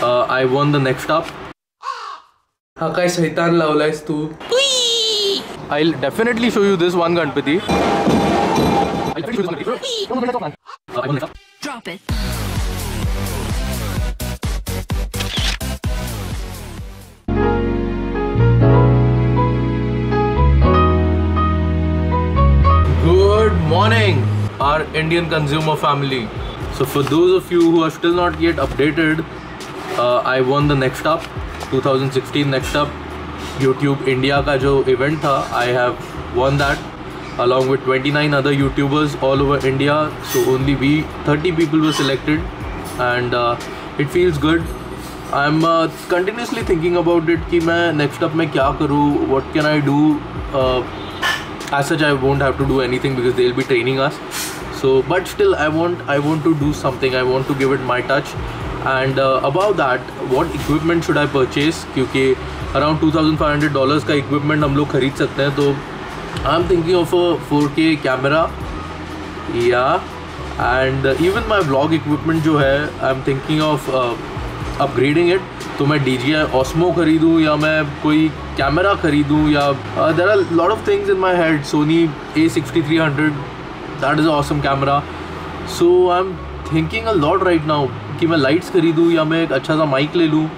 I won the next up. हा काय शैतान लावलायस तू? I'll definitely show you this one Ganpati. Drop it. Good morning, our Indian consumer family. So for those of you who are still not yet updated, I won the Next Up 2016 Next Up YouTube India का जो event था. I have won that along with 29 other YouTubers all over India. So only we 30 people were selected, and it feels good. I'm continuously thinking about it कि मैं Next Up में क्या करूँ, what can I do. As such, I won't have to do anything because they'll be training us. So, but still, I want to do something. I want to give it my touch. And about that, what equipment should I purchase? क्योंकि around $2,500 का equipment हम लोग खरीद सकते हैं. तो I'm thinking of a 4K camera. Yeah, and even my vlog equipment जो है, I'm thinking of upgrading it. तो मैं DJI Osmo खरीदूँ या मैं कोई कैमरा खरीदूँ या there are a lot of things in my head. Sony A6300, that is an awesome camera. So I'm thinking a lot right now कि मैं lights खरीदूँ या मैं एक अच्छा सा mic ले लूँ.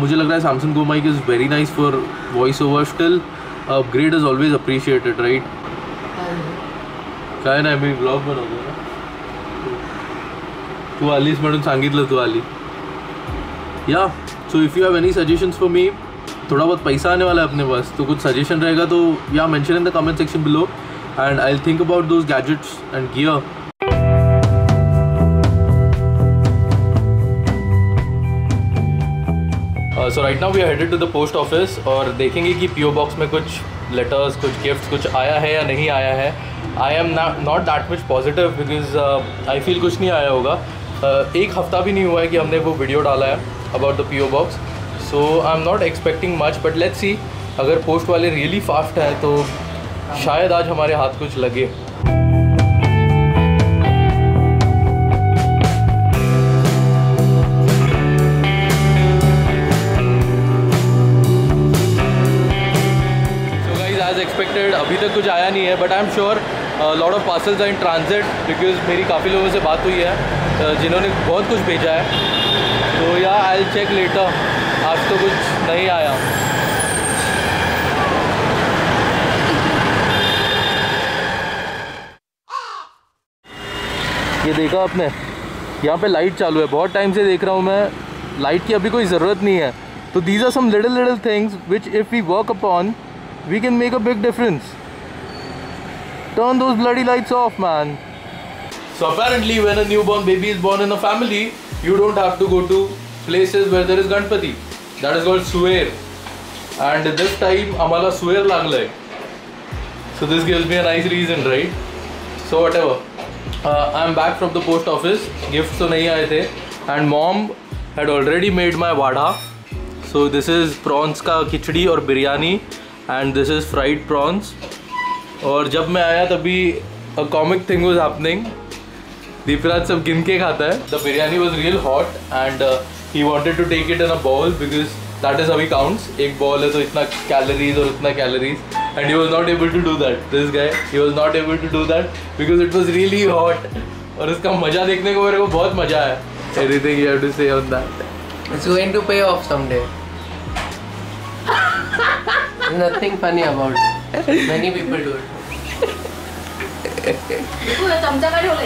मुझे लग रहा है Samsung Go mic is very nice for voice over. Still, upgrade is always appreciated, right? काय नाही, मी vlog बनवतो ना. तू आलीस म्हणून सांगितलं तू आली. Yeah. So if you have any suggestions for me, थोड़ा बहुत पैसा आने वाला है अपने पास, तो कुछ suggestion रहेगा तो yeah, mention in the comment section below, and I'll think about those gadgets and gear. So right now we are headed to the post office और देखेंगे कि PO box में कुछ letters, कुछ gifts, कुछ आया है या नहीं आया है. I am not that much positive because I feel कुछ नहीं आया होगा. एक हफ्ता भी नहीं हुआ है कि हमने वो वीडियो डाला है about the PO box, so I'm not expecting much, but let's see. अगर पोस्ट वाले really fast है तो शायद आज हमारे हाथ कुछ लगे. So guys, as expected अभी तक कुछ आया नहीं है, but I'm sure a lot of parcels are in transit because मेरी काफ़ी लोगों से बात हुई है जिन्होंने बहुत कुछ भेजा है. तो या I'll check later. आज तो कुछ नहीं आया. ये देखा आपने, यहाँ पे लाइट चालू है. बहुत टाइम से देख रहा हूँ मैं, लाइट की अभी कोई ज़रूरत नहीं है. तो these are some little things which if we work upon, we can make a big difference. Turn those bloody lights off, man. So apparently when a newborn baby is born in a family, you don't have to go to places where there is Ganpati. That is called Suer. And this time amala Suer laglay. So this gives me a nice reason, right? So whatever. I'm back from the post office. Gifts तो नहीं आए थे. And mom had already made my vada. So this is prawns का खिचड़ी और biryani. And this is fried prawns. और जब मैं आया तभी a comic thing was happening. Deepraj सब गिन के खाता है. The biryani was real hot and he wanted to take it in a bowl because that is how he counts. एक bowl है तो इतना calories और उतना calories, and he was not able to do that. This guy, he was not able to do that because it was really hot. और उसका मजा देखने को मेरे को बहुत मजा आया. Anything you have to say on that? It's going to pay off someday. Nothing funny about it. Many people do it.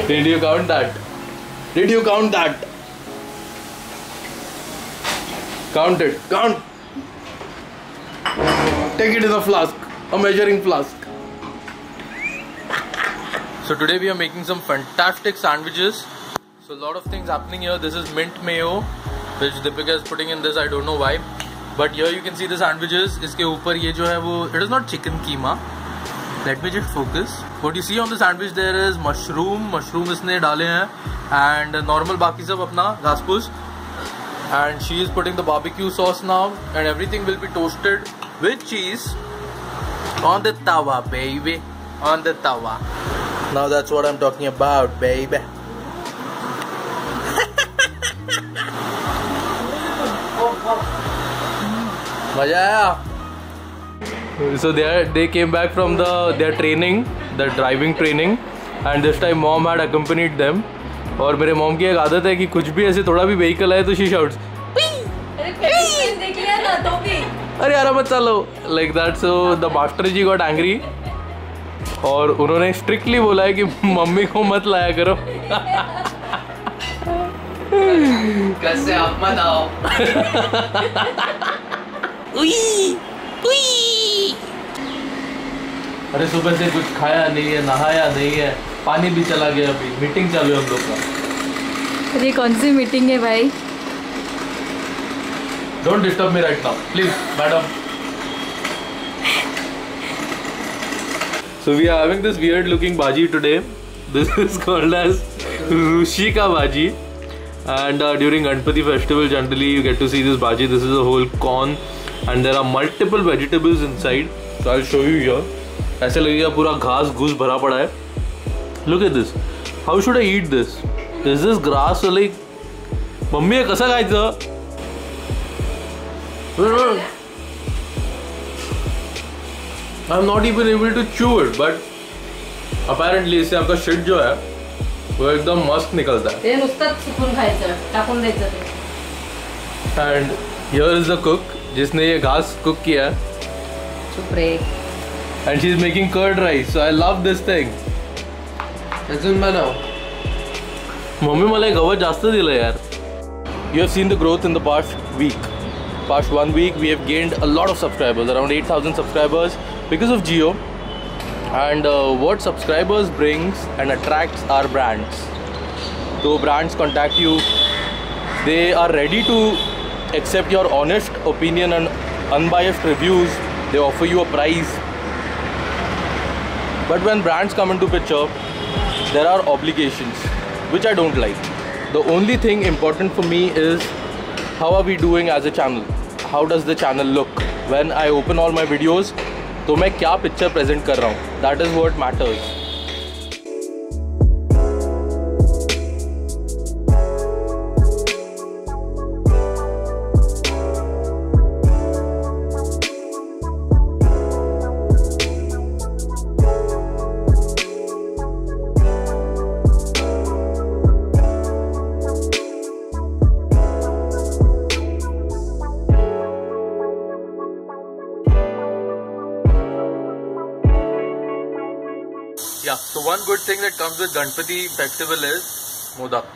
Did you count that? Did you count that? Count it. Count. Take it in a flask. A measuring flask. So today we are making some fantastic sandwiches. So a lot of things happening here. This is mint mayo, which Deepika is putting in this. I don't know why. But here you can see the sandwiches. इसके ऊपर ये जो है वो, it is not chicken keema. Let me just focus. What you see on the sandwich there is mushroom. Mushroom इसने डाले हैं and normal बाकी सब अपना घास फूस. And she is putting the barbecue sauce now, and everything will be toasted with cheese on the tawa, baby. On the tawa. Now that's what I'm talking about, baby. मजा आया. So they came back from their training, the driving training, and this time mom had accompanied them. और मेरे mom की एक आदत है कि कुछ भी ऐसे थोड़ा भी व्हीकल है तो she shouts, अरे यार मत चलो, like that. So the master ji got angry और उन्होंने स्ट्रिक्टली बोला है कि मम्मी को मत लाया करो. कैसे आप मत आओ. अरे सुबह से कुछ खाया नहीं है, नहाया नहीं है, पानी भी चला गया. अभी मीटिंग चालू है हम लोग का. अरे कौन सी मीटिंग है भाई? Don't disturb me right now please madam. So we are having this weird looking bhaji today. This is called as Rushi ka bhaji, and during Ganpati festival generally you get to see this bhaji. This is a whole corn and there are multiple vegetables inside. So I'll show you here. ऐसे लगेगा पूरा घास घूस भरा पड़ा है. Look at this. How should I eat this? Is this grass or like? Mummy हे कसं खायचं? I'm not even able to chew it, but apparently इससे आपका shit जो है वो एकदम मस्त निकलता है. ते नुसतं सुकून खायचं, टाकून द्यायचं ते. And here is the cook जिसने ये घास cook किया है. चुप रे. And she's making curd rice. So I love this thing. अजून बनाओ. मम्मी मला गवत जास्त दिलं यार. You have seen the growth in the past week. Past 1 week we have gained a lot of subscribers, around 8,000 subscribers because of Jio. And what subscribers brings and attracts our brands. So brands contact you, they are ready to accept your honest opinion and unbiased reviews. They offer you a prize. But when brands come into picture, there are obligations which I don't like. The only thing important for me is how are we doing as a channel? How does the channel look? When I open all my videos, तो मैं क्या picture present कर रहा हूँ? That is what matters. Yeah, so one good thing that comes with Ganpati festival is modak.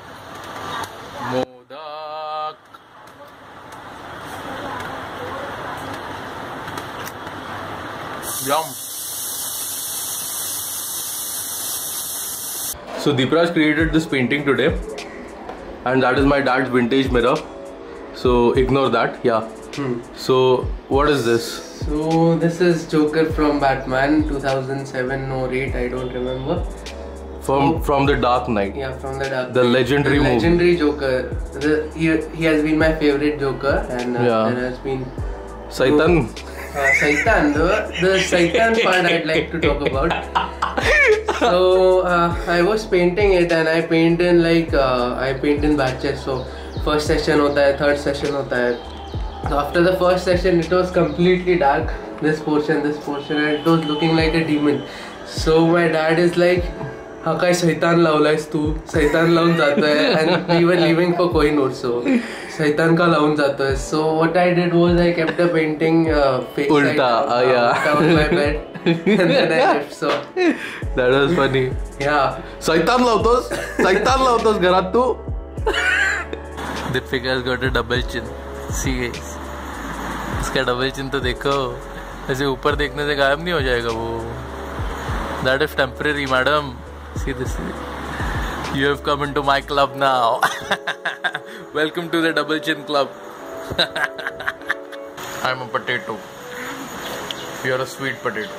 Modak. Yum. So Deepraj created this painting today, and that is my dad's vintage mirror. So ignore that. Yeah. So what is this? So this is Joker from Batman 2007 or 8, I don't remember. From the Dark Knight. Yeah, from the Dark Knight. The legendary movie. Legendary Joker. He has been my favorite Joker, and there has been Satan. Satan. The Satan part I'd like to talk about. So I was painting it, and I paint in batches. So first session hota hai, third session hota hai. So after the first session, it was completely dark. This portion, and it was looking like a demon. So my dad is like, "हाँ काय शैतान लावलायस तू? शैतान लावून जातोय." And we were leaving for Kohinoor, so शैतान का लावून जातोय. So what I did was I kept the painting face Ulta, yeah, on my bed, and then I left. So that was funny. Yeah. शैतान लावतोस घरात तू. Deepika has got a double chin. See guys, इसका double chin तो देखो, ऐसे ऊपर देखने से गायब नहीं हो जाएगा वो. That is temporary, madam. See this. You have come into my club now. Welcome to the double chin club. I'm a potato. You are a sweet potato.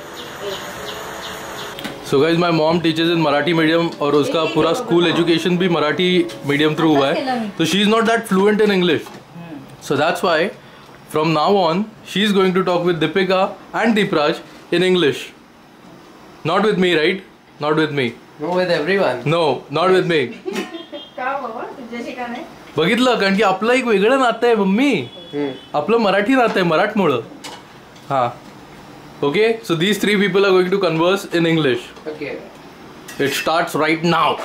So guys, my mom teaches in Marathi medium और उसका पूरा school education भी Marathi medium through हुआ है. So she is not that fluent in English. So that's why from now on she's going to talk with Deepika and Deepraj in English. Not with me, right? Not with me. No, with everyone. No, not with me. बघितलं कारण की आपलं एक वेगळं नातं आहे mummy. आपलं मराठी नातं आहे मराठमोळं. हाँ. Okay, so these three people are going to converse in English. Okay. It starts right now.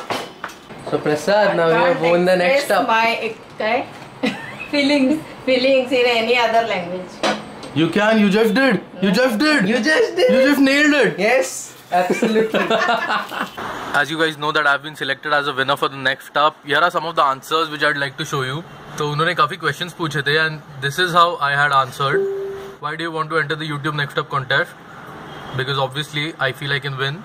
So Prasad, now you have won the next up. My feelings in any other language. You can. You just did. You just did. You just did. You just nailed it. Yes, absolutely. As you guys know that I've been selected as a winner for the next up. Here are some of the answers which I'd like to show you. तो उन्होंने काफी questions पूछे थे and this is how I had answered. Why do you want to enter the YouTube Next Up contest? Because obviously I feel I can win.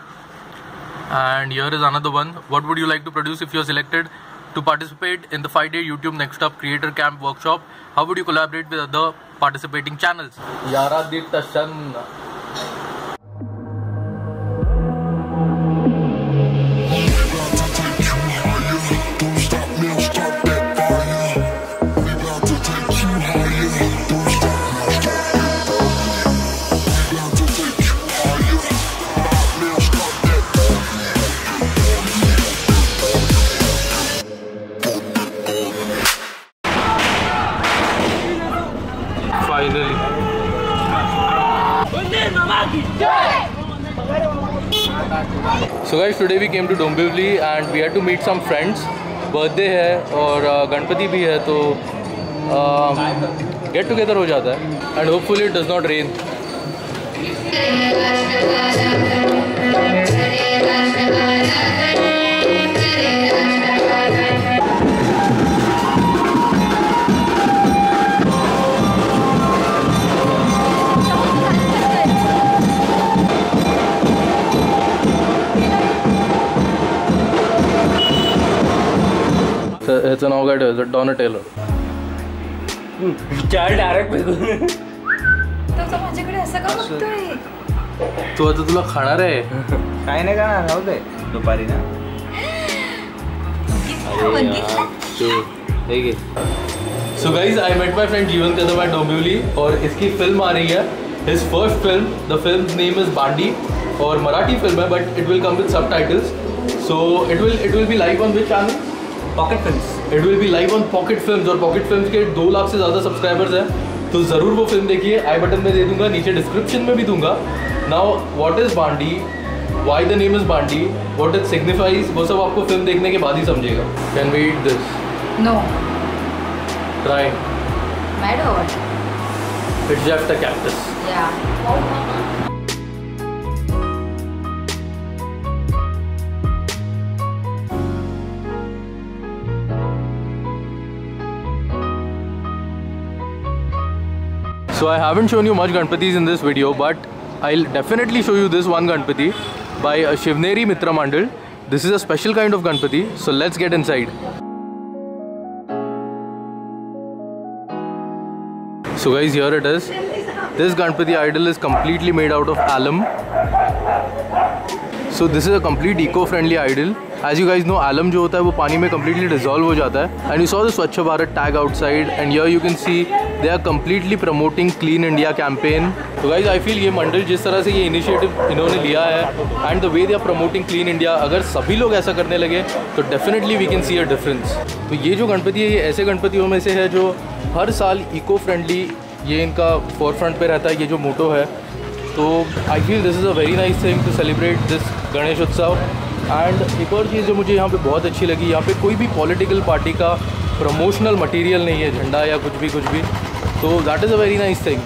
And here is another one. What would you like to produce if you're selected to participate in the 5-day YouTube Next Up Creator Camp Workshop? How would you collaborate with other participating channels? Yara Dittashan. Finally. So guys, today we came to Dombivli and we had to meet some friends. Birthday है और गणपति भी है तो get together हो जाता है and hopefully it does not rain. It's an avocado, it's a Donatello. चार direct तर माझ्याकडे असं का बघतोय? तू आता तुला खाणार आहे? काय नाही का राहू दे दुपारी ना. So guys, I met my friend Jeevan Kadam at Dombivli और इसकी फिल्म आ रही है. His first film, the film's name is Bandi और मराठी फिल्म है but it will come with subtitles. So it will be live on which channel? Pocket films. It will be live on Pocket Films और Pocket Films के 2 लाख से ज़्यादा subscribers हैं तो ज़रूर वो फिल्म देखिए. आई बटन में दे दूंगा, नीचे डिस्क्रिप्शन में भी दूंगा. Now what is Bandi, why the name is Bandi, what it signifies, वो सब आपको फिल्म देखने के बाद ही समझेगा. Can we eat this? No. Try. Mad or what? It's just a cactus. Yeah. So I haven't shown you much Ganpatis in this video, but I'll definitely show you this one Ganpati by Shivneri Mitra Mandal. This is a special kind of Ganpati, so let's get inside. So guys, here it is. This Ganpati idol is completely made out of alum. So this is a complete eco-friendly idol. As you guys know, alum जो होता है वो पानी में completely dissolve हो जाता है. And you saw the Swachh Bharat tag outside, and here you can see they are completely promoting Clean India campaign. So guys, I feel ये मंडल जिस तरह से ये initiative इन्होंने लिया है, and the way they are promoting Clean India, अगर सभी लोग ऐसा करने लगे तो definitely we can see a difference. तो ये जो गणपति है, ये ऐसे गणपतियों में से है जो हर साल eco-friendly, ये इनका forefront पे रहता है, ये जो मोटो है. तो I feel this is a very nice thing to celebrate this Ganesh Utsav. And एक और चीज़ जो मुझे यहाँ पे बहुत अच्छी लगी, यहाँ पे कोई भी पॉलिटिकल पार्टी का प्रमोशनल मटेरियल नहीं है, झंडा या कुछ भी. तो that is a very nice thing.